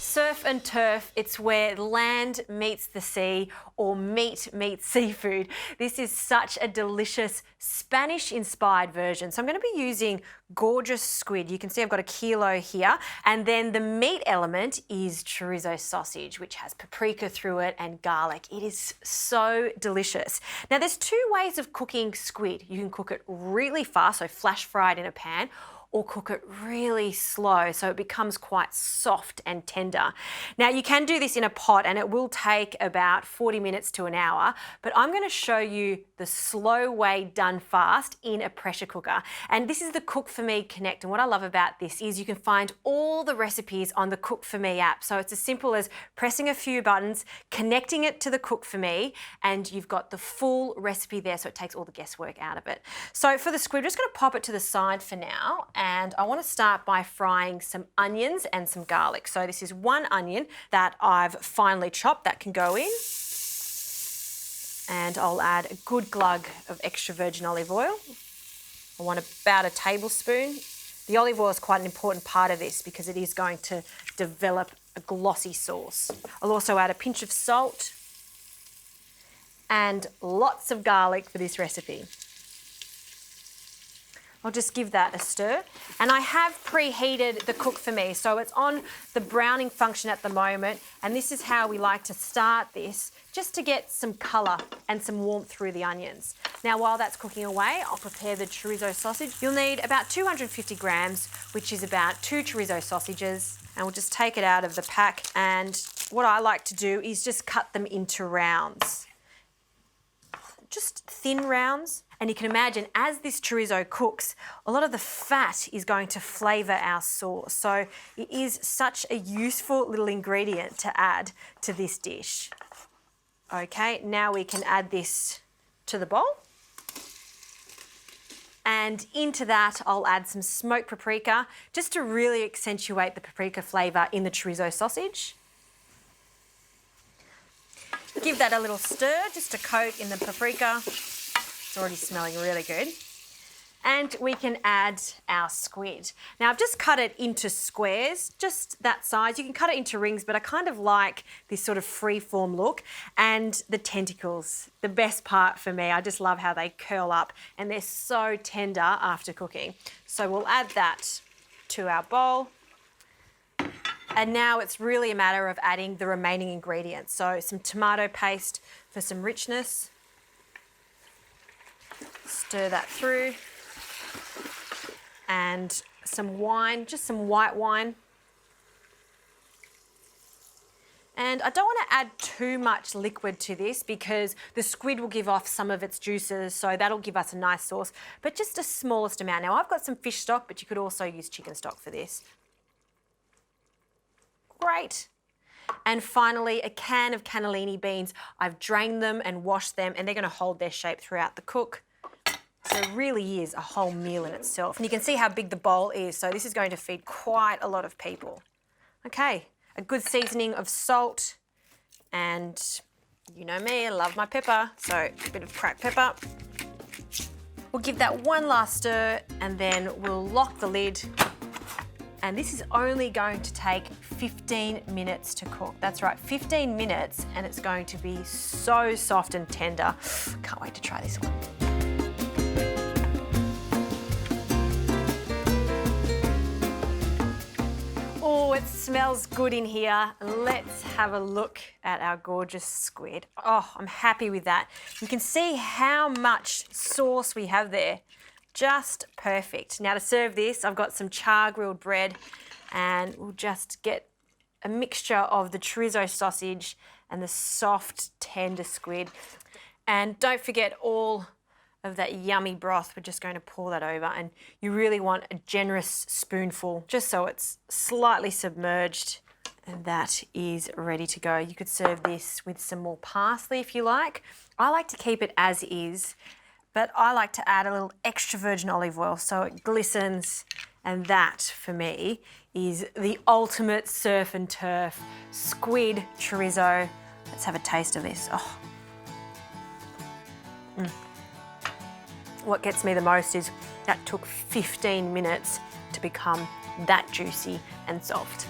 surf and turf. It's where land meets the sea or meat meets seafood. This is such a delicious Spanish-inspired version. So I'm going to be using gorgeous squid. You can see I've got a kilo here. And then the meat element is chorizo sausage, which has paprika through it and garlic. It is so delicious. Now there's two ways of cooking squid. You can cook it really fast, so flash fried in a pan, or cook it really slow so it becomes quite soft and tender. Now you can do this in a pot and it will take about 40 minutes to an hour, but I'm going to show you the slow way done fast in a pressure cooker. And this is the Cook For Me Connect, and what I love about this is you can find all the recipes on the Cook For Me app. So it's as simple as pressing a few buttons, connecting it to the Cook For Me, and you've got the full recipe there, so it takes all the guesswork out of it. So for the squid, we're just going to pop it to the side for now. And I want to start by frying some onions and some garlic. So this is one onion that I've finely chopped that can go in. And I'll add a good glug of extra virgin olive oil. I want about a tablespoon. The olive oil is quite an important part of this because it is going to develop a glossy sauce. I'll also add a pinch of salt and lots of garlic for this recipe. I'll just give that a stir. And I have preheated the Cook For Me, so it's on the browning function at the moment, and this is how we like to start this, just to get some colour and some warmth through the onions. Now while that's cooking away, I'll prepare the chorizo sausage. You'll need about 250 grams, which is about 2 chorizo sausages, and we'll just take it out of the pack, and what I like to do is just cut them into rounds. Just thin rounds. And you can imagine as this chorizo cooks, a lot of the fat is going to flavour our sauce. So it is such a useful little ingredient to add to this dish. Okay, now we can add this to the bowl. And into that, I'll add some smoked paprika just to really accentuate the paprika flavour in the chorizo sausage. Give that a little stir just to coat in the paprika. It's already smelling really good. And we can add our squid. Now I've just cut it into squares, just that size. You can cut it into rings, but I kind of like this sort of free-form look. And the tentacles, the best part for me. I just love how they curl up and they're so tender after cooking. So we'll add that to our bowl. And now it's really a matter of adding the remaining ingredients. So some tomato paste for some richness. Stir that through. And some wine, just some white wine. And I don't want to add too much liquid to this because the squid will give off some of its juices, so that'll give us a nice sauce, but just a smallest amount. Now I've got some fish stock, but you could also use chicken stock for this. Great. And finally, a can of cannellini beans. I've drained them and washed them, and they're going to hold their shape throughout the cook. So it really is a whole meal in itself. And you can see how big the bowl is, so this is going to feed quite a lot of people. Okay, a good seasoning of salt, and you know me, I love my pepper, so a bit of cracked pepper. We'll give that one last stir, and then we'll lock the lid. And this is only going to take 15 minutes to cook. That's right, 15 minutes, and it's going to be so soft and tender. Can't wait to try this one. Oh, it smells good in here. Let's have a look at our gorgeous squid. Oh, I'm happy with that. You can see how much sauce we have there. Just perfect. Now to serve this, I've got some char grilled bread, and we'll just get a mixture of the chorizo sausage and the soft, tender squid. And don't forget all of that yummy broth. We're just going to pour that over, and you really want a generous spoonful just so it's slightly submerged, and that is ready to go. You could serve this with some more parsley if you like. I like to keep it as is, but I like to add a little extra virgin olive oil so it glistens, and that for me is the ultimate surf and turf squid chorizo. Let's have a taste of this. Oh. What gets me the most is that took 15 minutes to become that juicy and soft.